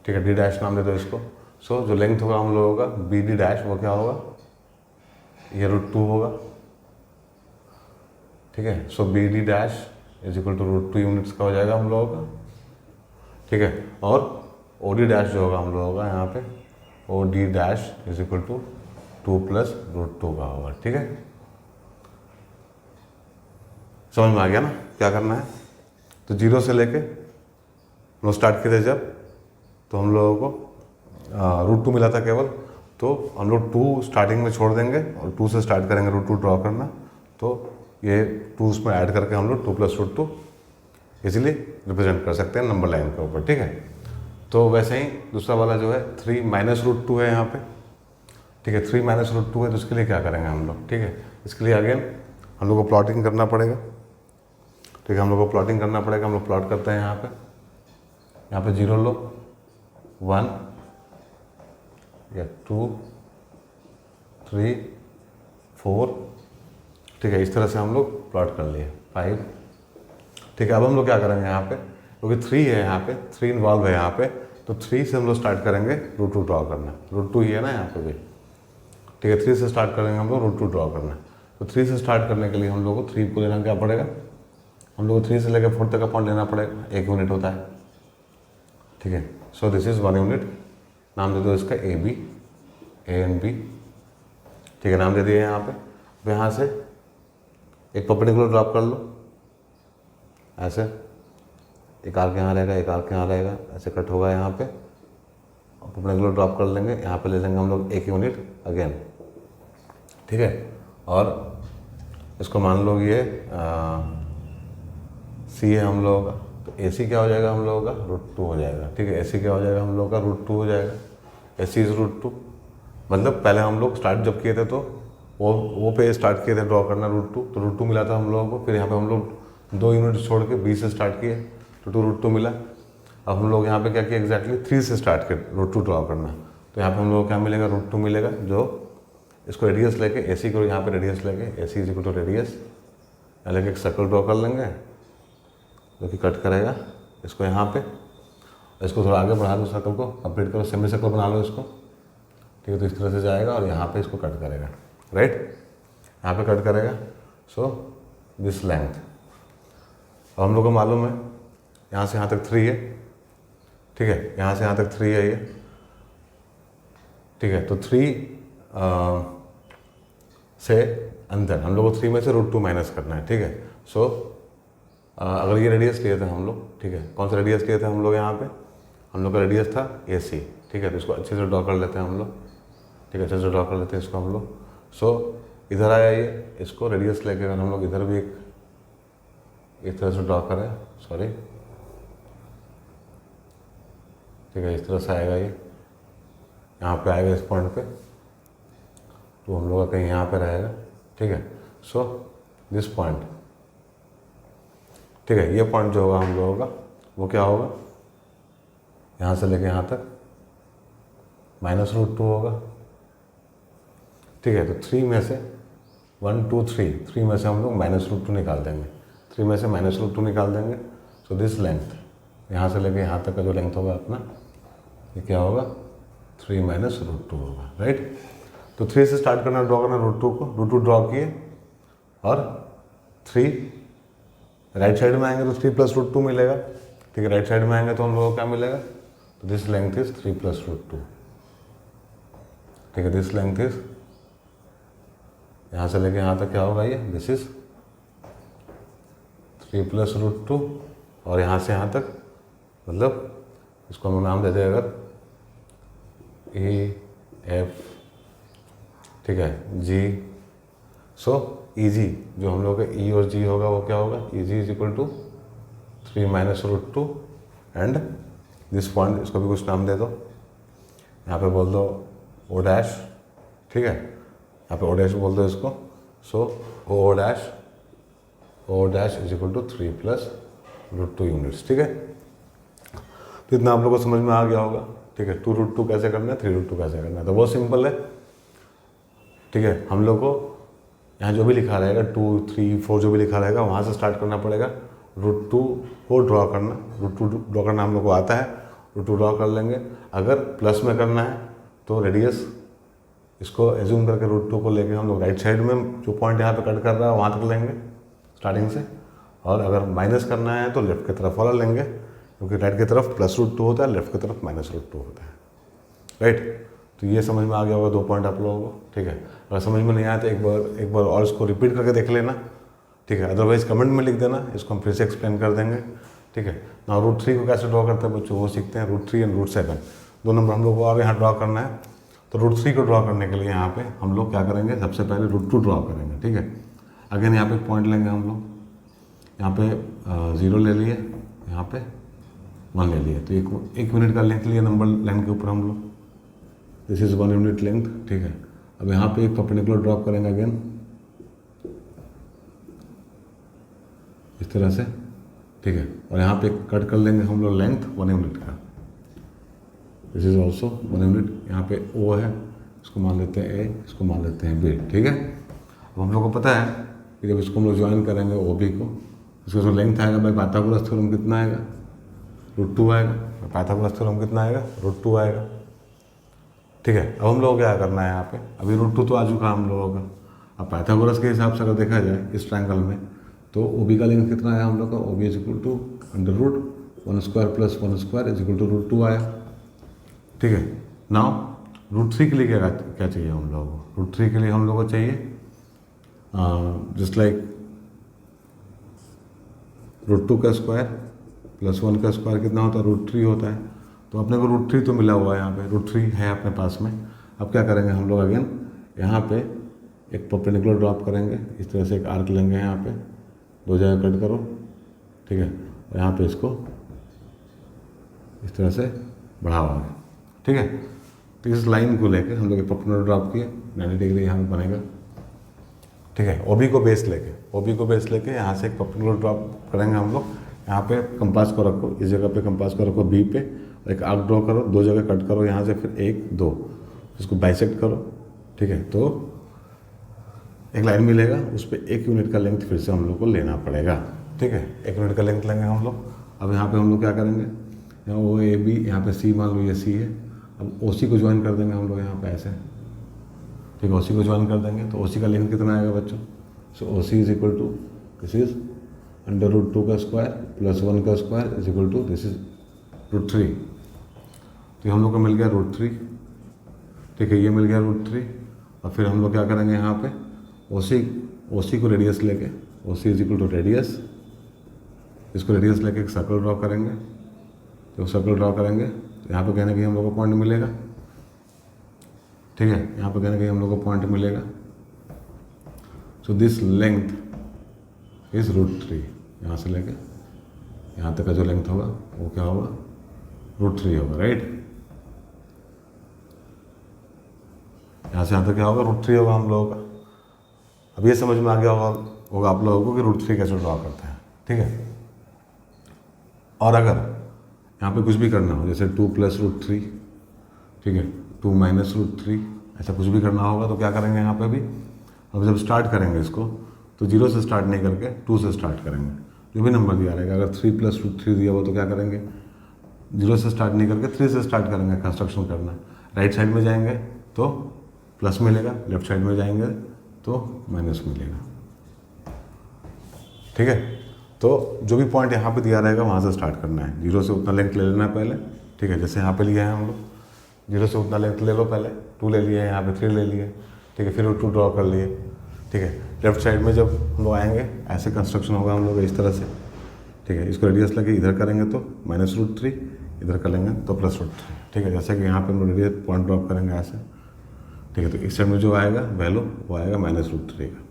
ठीक है, D' नाम देते हैं इसको। सो जो लेंथ होगा हम लोगों का BD' वो क्या होगा? ये √2 होगा। ठीक है, so BD' is equal to √2 units का हो जाएगा हम लोगों का। ठीक है, और OD' जो होगा हम लोगों का यहाँ पे, OD' इज इक्वल टू 2 + √2 का होगा। ठीक है, समझ में आ गया ना क्या करना है? तो 0 से लेके हम लोग स्टार्ट किए थे जब, तो हम लोगों को √2 मिला था केवल, तो हम लोग 2 स्टार्टिंग में छोड़ देंगे और 2 से स्टार्ट करेंगे √2 ड्रॉ करना। तो ये 2 उसमें ऐड करके हम लोग 2 + √2 इजीली रिप्रेजेंट कर सकते हैं नंबर लाइन के ऊपर। ठीक है, तो वैसे ही दूसरा वाला जो है 3 - √2 है यहाँ पे। ठीक है, 3 - √2 है, तो इसके लिए क्या करेंगे हम लोग? ठीक है, इसके लिए अगेन हम लोग को प्लॉटिंग करना पड़ेगा। ठीक है, हम लोग को प्लॉटिंग करना पड़ेगा। हम लोग प्लॉट करते हैं यहाँ पे 0 लो, 1 या 2, 3, 4। ठीक है, इस तरह से हम लोग प्लॉट कर लिए 5। ठीक है, अब हम लोग क्या करेंगे यहाँ पे, क्योंकि 3 है यहाँ पे, 3 इन्वॉल्व है यहाँ पे, तो 3 से हम लोग स्टार्ट करेंगे √2 ड्रॉ करना। √2 ही है ना यहाँ पे भी। ठीक है, 3 से स्टार्ट करेंगे हम लोग √2 ड्रॉ करना। तो 3 से स्टार्ट करने के लिए हम लोग को 3 को लेना क्या पड़ेगा? हम लोग को 3 से लेकर 4 तक का पॉइंट लेना पड़ेगा, 1 यूनिट होता है। ठीक है, सो दिस इज़ 1 यूनिट। नाम दे दो इसका AB, A and B। ठीक है, नाम दे दिए यहाँ पे। अब यहाँ से एक परपेंडिकुलर ड्रॉप कर लो ऐसे। एक आर्क यहाँ रहेगा, एक आर्क यहाँ रहेगा, ऐसे कट होगा यहाँ पे, परपेंडिकुलर ड्रॉप कर लेंगे, यहाँ पे ले लेंगे हम लोग एक यूनिट अगेन, ठीक है। और इसको मान लो ये सी है हम लोगों का, तो ए सी क्या हो जाएगा हम लोगों का, √2 हो जाएगा, ठीक है। ए सी क्या हो जाएगा हम लोगों का, √2 हो जाएगा। ए सी इज़ √2, मतलब पहले हम लोग स्टार्ट जब किए थे तो वो पे स्टार्ट किए थे ड्रॉ करना √2, तो √2 मिला था हम लोगों को। फिर यहाँ पे हम लोग 2 यूनिट छोड़ के बी से स्टार्ट किए तो √2 मिला। अब हम लोग यहाँ पे क्या किया एग्जैक्टली 3 से स्टार्ट किए √2 ड्रॉ करना, तो यहाँ पे हम लोग को क्या मिलेगा, √2 मिलेगा। जो इसको रेडियस लेके ए सी को यहाँ पे रेडियस लेके ए सी इज इक्वल टू रेडियस लेके एक सर्कल ड्रॉ कर लेंगे जो कि कट करेगा इसको यहाँ पे। इसको थोड़ा आगे बढ़ा दो, सर्कल को कंप्लीट करो, सेमी सर्कल बना लो इसको, ठीक है। तो इस तरह से जाएगा और यहाँ पे इसको कट करेगा, राइट, यहाँ पे कट करेगा। सो दिस लेंथ, अब हम लोग को मालूम है यहाँ से यहाँ तक 3 है, ठीक है, यहाँ से यहाँ तक 3 है ये, ठीक है। तो 3 से अंदर हम लोग को 3 में से √2 माइनस करना है, ठीक है। सो अगर ये रेडियस लिए थे हम लोग, ठीक है, कौन सा रेडियस लिए थे हम लोग, यहाँ पे हम लोग का रेडियस था ए सी, ठीक है। तो इसको अच्छे से ड्रॉ कर लेते हैं हम लोग, ठीक है, अच्छे से ड्रॉ कर लेते हैं इसको हम लोग। सो इधर आया ये, इसको रेडियस लेके अगर हम लोग इधर भी एक तरह से ड्रॉ करें, सॉरी, ठीक है, इस तरह से आएगा ये, यहाँ पे आएगा इस पॉइंट पे, तो हम लोग का कहीं यहाँ पे रहेगा, ठीक है। सो दिस पॉइंट, ठीक है, ये पॉइंट जो होगा हम लोगों का वो क्या होगा, यहाँ से लेके यहाँ तक -√2 होगा, ठीक है। तो 3 में से 1 2 3 में से हम लोग -√2 निकाल देंगे, 3 में से -√2 निकाल देंगे। सो दिस लेंथ यहाँ से लेके यहाँ तक का जो लेंथ होगा अपना, ये क्या होगा, 3 -√2 होगा, राइट। तो 3 से स्टार्ट करना, ड्रॉ करना √2 को, √2 ड्रॉ किए और 3 राइट साइड में आएंगे तो 3 + √2 मिलेगा, ठीक है। राइट साइड में आएंगे तो हम लोगों को क्या मिलेगा, तो दिस लेंथ इज 3 + √2, ठीक है। दिस लेंथ इज, यहाँ से लेके यहाँ तक क्या होगा ये, दिस इज 3 + √2 और यहाँ से यहाँ तक, मतलब इसको हम नाम देते हैं अगर ए एफ, ठीक है, जी। सो ई जी जो हम लोग का ई और जी होगा वो क्या होगा, E G is equal to 3 -√2 and this point, इसको भी कुछ नाम दे दो, यहाँ पे बोल दो ओ डैश, ठीक है, यहाँ पे ओ डैश बोल दो इसको। So O dash is equal to 3 + √2 units, ठीक है। तो इतना आप लोगों को समझ में आ गया होगा, ठीक है। 2 √2 कैसे करना है, 3 √2 कैसे करना है, तो बहुत सिंपल है, ठीक है। हम लोग को यहाँ जो भी लिखा रहेगा 2 3 4 जो भी लिखा रहेगा वहाँ से स्टार्ट करना पड़ेगा, √2 को ड्रॉ करना, √2 ड्रॉ करना हम लोग को आता है, √2 ड्रॉ कर लेंगे। अगर प्लस में करना है तो रेडियस इसको एज्यूम करके √2 को लेके हम लोग राइट साइड में जो पॉइंट यहाँ पे कट कर रहा है वहाँ तक लेंगे स्टार्टिंग से, और अगर माइनस करना है तो लेफ्ट की तरफ वाला लेंगे, क्योंकि राइट की तरफ +√2 होता है, लेफ्ट की तरफ -√2 होता है, राइट। तो ये समझ में आ गया होगा 2 पॉइंट आप लोगों को, ठीक है। अगर समझ में नहीं आया तो एक बार और इसको रिपीट करके देख लेना, ठीक है। अदरवाइज कमेंट में लिख देना, इसको हम फिर से एक्सप्लेन कर देंगे, ठीक है। ना √3 को कैसे ड्रॉ करते हैं बच्चों, वो सीखते हैं। √3 एंड √7 2 नंबर हम लोग को और यहाँ ड्रॉ करना है। तो √3 को ड्रॉ करने के लिए यहाँ पे हम लोग क्या करेंगे, सबसे पहले √2 ड्रॉ करेंगे, ठीक है। अगेन यहाँ पे पॉइंट लेंगे हम लोग, यहाँ पे 0 ले लिए, यहाँ पे 1 ले लिए, तो एक यूनिट का लेंथ लिए नंबर लाइन के ऊपर हम लोग, दिस इज 1 यूनिट लेंथ, ठीक है। अब यहाँ पे एक परपेंडिकुलर ड्रॉप करेंगे अगेन इस तरह से, ठीक है। और यहाँ पे कट कर लेंगे हम लोग लेंथ 1 यूनिट का, दिस इज ऑल्सो 1 यूनिट। यहाँ पे ओ है, इसको मान लेते हैं ए, इसको मान लेते हैं बी, ठीक है। अब हम लोग को पता है कि जब इसको हम लोग ज्वाइन करेंगे ओ बी को, इसका जो लेंथ आएगा भाई पाइथागोरस थ्योरम कितना आएगा, √2 आएगा। पाइथागोरस थ्योरम कितना आएगा, √2 आएगा, ठीक है। अब हम लोग क्या करना है यहाँ पे, अभी √2 तो आ चुका हम लोगों का। अब पाइथागोरस के हिसाब से अगर देखा जाए इस ट्रायंगल में, तो ओ बी का लेंथ कितना आया हम लोग का, O B is equal to √1² + 1² is equal to √2 आया, ठीक है। नाउ √3 के लिए क्या चाहिए हम लोगों को, √3 के लिए हम लोगों को चाहिए जस्ट लाइक √2 का स्क्वायर +1 का स्क्वायर कितना होता है, √3 होता है। तो अपने को √3 तो मिला हुआ है, यहाँ पे √3 है अपने पास में। अब क्या करेंगे हम लोग, अगेन यहाँ पे एक परपेंडिकुलर ड्रॉप करेंगे, इस तरह से एक आर्क लेंगे, यहाँ पे 2 जगह कट करो, ठीक है, और यहाँ पे इसको इस तरह से बढ़ाओगे, ठीक है। तो इस लाइन को लेके हम लोग एक परपेंडिकुलर ड्रॉप किए, 90 डिग्री यहाँ पे बनेगा, ठीक है। ओबी को बेस लेके यहाँ से एक परपेंडिकुलर ड्रॉप करेंगे हम लोग। यहाँ पे कंपास को रखो, इस जगह पे कंपास को रखो बी पे, और एक आर्क ड्रॉ करो, 2 जगह कट करो यहाँ से, फिर 1 2 इसको बाइसेक्ट करो, ठीक है। तो एक लाइन मिलेगा, उस पर 1 यूनिट का लेंथ फिर से हम लोग को लेना पड़ेगा, ठीक है। 1 यूनिट का लेंथ लेंगे हम लोग। अब यहाँ पे हम लोग क्या करेंगे, यहाँ ओ ए बी, यहाँ पे सी, मान लो ये सी है। अब ओ सी को ज्वाइन कर देंगे हम लोग यहाँ पे ऐसे, ठीक है। ओ सी को ज्वाइन कर देंगे तो ओ सी का लेंथ कितना आएगा बच्चों, so O C is equal to this is √2 का स्क्वायर +1 का square is equal to this is √3। तो हम लोग को मिल गया √3, ठीक है, ये मिल गया √3। और फिर हम लोग क्या करेंगे यहाँ पे, ओ सी को रेडियस लेके, ओ C is equal to radius, इसको रेडियस लेके एक सर्कल ड्रॉ करेंगे। तो सर्कल ड्रॉ करेंगे तो यहाँ पे कहने की हम लोग को पॉइंट मिलेगा, ठीक है, यहाँ पे कहने की हम लोग को पॉइंट मिलेगा। सो दिस लेंथ इज √3, यहाँ से लेके यहाँ तक का जो लेंथ होगा वो क्या होगा, √3 होगा, राइट। यहाँ से यहाँ तक क्या होगा, √3 होगा हम लोगों का। अब ये समझ में आ गया होगा आप लोगों को कि √3 कैसे ड्रॉ करते हैं, ठीक है। और अगर यहाँ पे कुछ भी करना हो, जैसे 2 + √3, ठीक है, 2 - √3, ऐसा कुछ भी करना होगा तो क्या करेंगे यहाँ पे भी। अब जब स्टार्ट करेंगे इसको तो 0 से स्टार्ट नहीं करके 2 से स्टार्ट करेंगे, जो भी नंबर दिया रहेगा। अगर 3 + √3 दिया हुआ तो क्या करेंगे, 0 से स्टार्ट नहीं करके 3 से स्टार्ट करेंगे कंस्ट्रक्शन करना। राइट साइड में जाएंगे तो प्लस मिलेगा, लेफ्ट साइड में जाएंगे तो माइनस मिलेगा, ठीक है। तो जो भी पॉइंट यहाँ पे दिया रहेगा वहाँ से स्टार्ट करना है, 0 से उतना लेंथ ले लेना है पहले, ठीक है। जैसे यहाँ पे लिया है हम लोग, 0 से उतना लेंथ ले लो पहले, 2 ले लिए, यहाँ पे 3 ले लिए, ठीक है, फिर वो 2 ड्रॉ कर लिए, ठीक है। लेफ्ट साइड में जब हम लोग आएंगे ऐसे कंस्ट्रक्शन होगा हम लोग इस तरह से, ठीक है। इसको रेडियस लगे इधर करेंगे तो -√3, इधर करेंगे तो +√3, ठीक है। जैसे कि यहाँ पे हम लोग रेडियस पॉइंट ड्रॉप करेंगे ऐसे, ठीक है। तो इस साइड में जो आएगा वैल्यू वो आएगा -√3 का,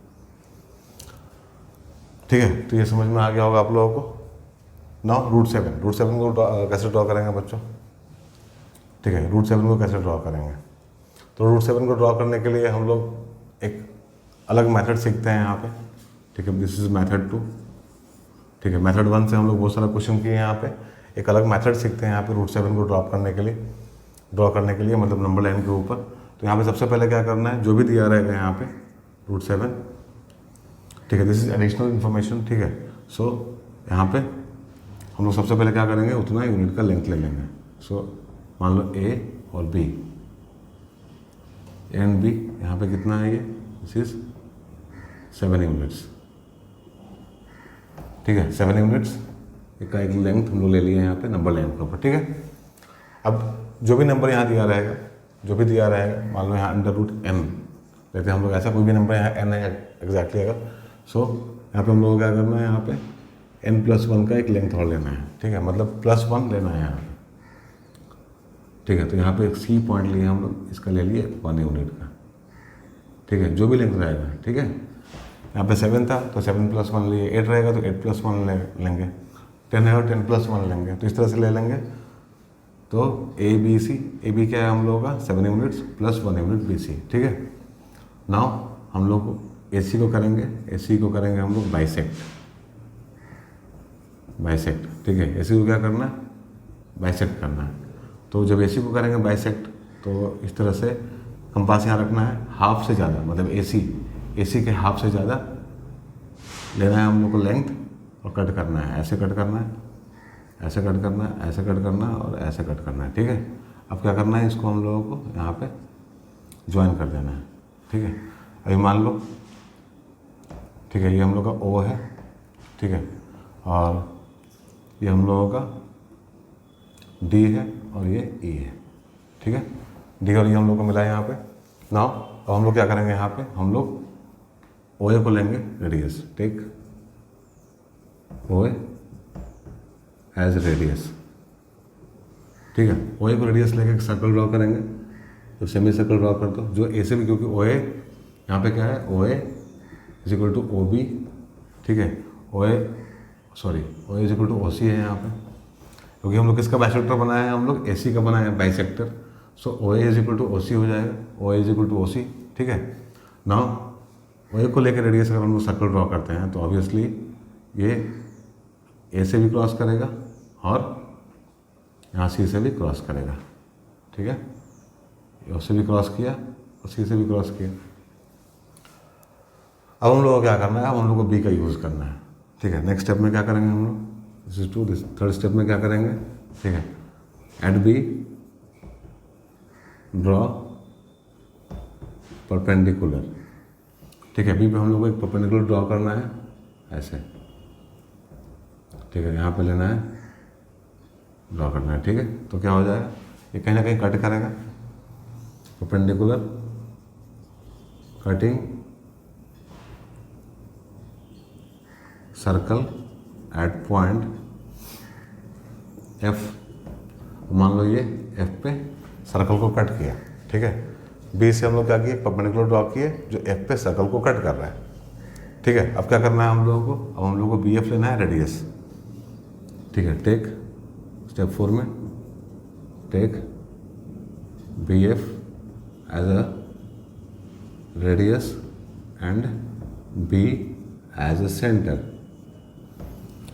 ठीक है। तो ये समझ में आ गया होगा आप लोगों को। नाउ √7 को कैसे ड्रॉ करेंगे बच्चों, ठीक है। √7 को कैसे ड्रॉ करेंगे, तो √7 को ड्रॉ करने के लिए हम लोग एक अलग मेथड सीखते हैं यहाँ पे, ठीक है। दिस इज मेथड 2, ठीक है। मेथड 1 से हम लोग बहुत सारा क्वेश्चन किए यहाँ पे, एक अलग मेथड सीखते हैं यहाँ पे √7 को ड्रॉ करने के लिए मतलब नंबर लाइन के ऊपर। तो यहाँ पे सबसे पहले क्या करना है, जो भी दिया रहेगा यहाँ पे √7, ठीक है, दिस इज एडिशनल इन्फॉर्मेशन, ठीक है। सो यहाँ पे हम लोग सबसे पहले क्या करेंगे, उतना यूनिट का लेंथ ले लेंगे। सो मान लो ए और बी, ए एंड बी, यहाँ पे कितना है ये, दिस इज 7 यूनिट्स, ठीक है, 7 यूनिट्स का एक लेंथ हम लोग ले लिए यहाँ पे नंबर लाइन के ऊपर, ठीक है। अब जो भी नंबर यहाँ दिया रहेगा, मान लो यहाँ √n लेते हैं हम लोग, ऐसा कोई भी नंबर यहाँ n है एग्जैक्टली अगर, सो यहाँ पे हम लोग क्या करना है, यहाँ पे n+1 का एक लेंथ और लेना है, ठीक है, मतलब +1 लेना है यहाँ पे, ठीक है। तो यहाँ पे एक सी पॉइंट लिए हम लोग, इसका ले लिए 1 यूनिट का, ठीक है, जो भी लेंथ रहेगा, ठीक है। यहाँ पे 7 था तो 7+1 लिए, 8 रहेगा तो 8+1 लेंगे, 10 है और 10+1 लेंगे, तो इस तरह से ले लेंगे। तो ए बी क्या है हम लोगों का, 7 यूनिट्स +1 यूनिट BC, ठीक है। नाउ हम लोग AC को करेंगे हम लोग बाइसेक्ट, ठीक है। AC को क्या करना है, बाइसेक्ट करना है। तो जब AC को करेंगे बाइसेक्ट तो इस तरह से कंपास यहाँ रखना है, हाफ से ज़्यादा, मतलब AC के हाफ से ज़्यादा लेना है हम लोग को लेंथ, और कट करना है, ऐसे कट करना है, ऐसे कट करना है, ऐसे कट करना है और ऐसे कट करना है, ठीक है। अब क्या करना है, इसको हम लोगों को यहाँ पे ज्वाइन कर देना है, ठीक है। अभी मान लो, ठीक है, ये हम लोग का O है, ठीक है, और ये हम लोगों का D है और ये E है, ठीक है। D और E हम लोग को मिला है यहाँ पे। नाउ अब हम लोग क्या करेंगे, यहाँ पे हम लोग OA को लेंगे radius, take OA as radius. ठीक है, ओ ए को रेडियस लेके एक सर्कल ड्रॉ करेंगे, तो सेमी सर्कल ड्रॉ कर दो जो ए से भी, क्योंकि ओ ए यहाँ पे क्या है, O A is equal to O B. ठीक है, O A is equal to O C है यहाँ पे, क्योंकि हम लोग किसका बाइसेक्टर बनाया है, हम लोग ए सी का बनाया है bisector. So O A is equal to O C हो जाएगा, O A is equal to O C. ठीक है, नाउ ओ ए को लेकर रेडियस अगर हम लोग सर्कल ड्रॉ करते हैं तो ऑब्वियसली ये ए से भी क्रॉस करेगा और यहाँ सी से भी क्रॉस करेगा। ठीक है, ओ से भी क्रॉस किया और सी से भी क्रॉस किया। अब हम लोग को क्या करना है, अब हम लोग को बी का यूज़ करना है। ठीक है, नेक्स्ट स्टेप में क्या करेंगे हम लोग, this is to this, third step में क्या करेंगे, ठीक है, एट बी ड्रॉ परपेंडिकुलर। ठीक है, बी पे हम लोग को एक परपेंडिकुलर ड्रॉ करना है ऐसे। ठीक है, यहाँ पे लेना है, ड्रॉ करना है। ठीक है, तो क्या हो जाएगा, ये कहीं ना कहीं कट करेगा, perpendicular cutting circle eight point F. मान लो ये एफ पे सर्कल को कट किया। ठीक है, बी से हम लोग क्या किए, परपेंडिकुलर ड्रॉ किए जो एफ पे सर्कल को कट कर रहा है। ठीक है, अब क्या करना है हम लोगों को, अब हम लोगों को बी एफ लेना है रेडियस। ठीक है, टेक स्टेप 4 में take B F as a radius and B as a centre.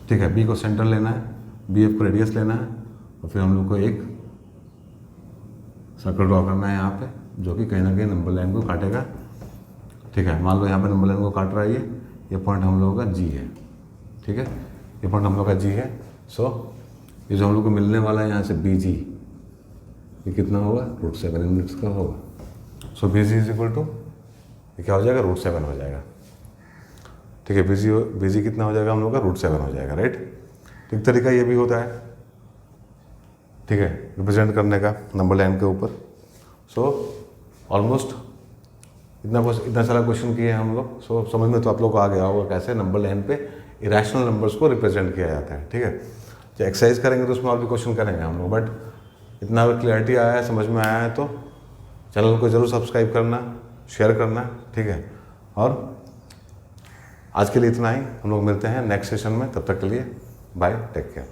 ठीक है, बी को सेंटर लेना है, बी एफ को रेडियस लेना है और फिर हम लोग को एक सर्कल ड्रॉ करना है यहाँ पे जो कि कहीं ना कहीं नंबर लाइन को काटेगा। ठीक है, मान लो यहाँ पे नंबर लाइन को काट रहा है ये पॉइंट हम लोगों का जी है। ठीक है, ये पॉइंट हम लोग का जी है। सो ये जो हम लोग को मिलने वाला है यहाँ से बी जी, ये कितना होगा, √7 यूनिट्स का होगा। So B G is equal to, ये क्या हो जाएगा, √7 हो जाएगा। ठीक है, बी जी कितना हो जाएगा हम लोग का, √7 हो जाएगा, राइट। तो एक तरीका ये भी होता है, ठीक है, रिप्रेजेंट करने का नंबर लाइन के ऊपर। सो ऑलमोस्ट इतना सारा क्वेश्चन किए हम लोग। सो समझ में तो आप लोग को आ गया होगा कैसे नंबर लाइन पे इरेशनल नंबर्स को रिप्रेजेंट किया जाता है। ठीक है, जो एक्सरसाइज करेंगे तो उसमें और भी क्वेश्चन करेंगे हम लोग, बट इतना अगर क्लियरिटी आया है, समझ में आया है तो चैनल को ज़रूर सब्सक्राइब करना, शेयर करना। ठीक है, और आज के लिए इतना ही, हम लोग मिलते हैं नेक्स्ट सेशन में, तब तक के लिए बाय, टेक केयर।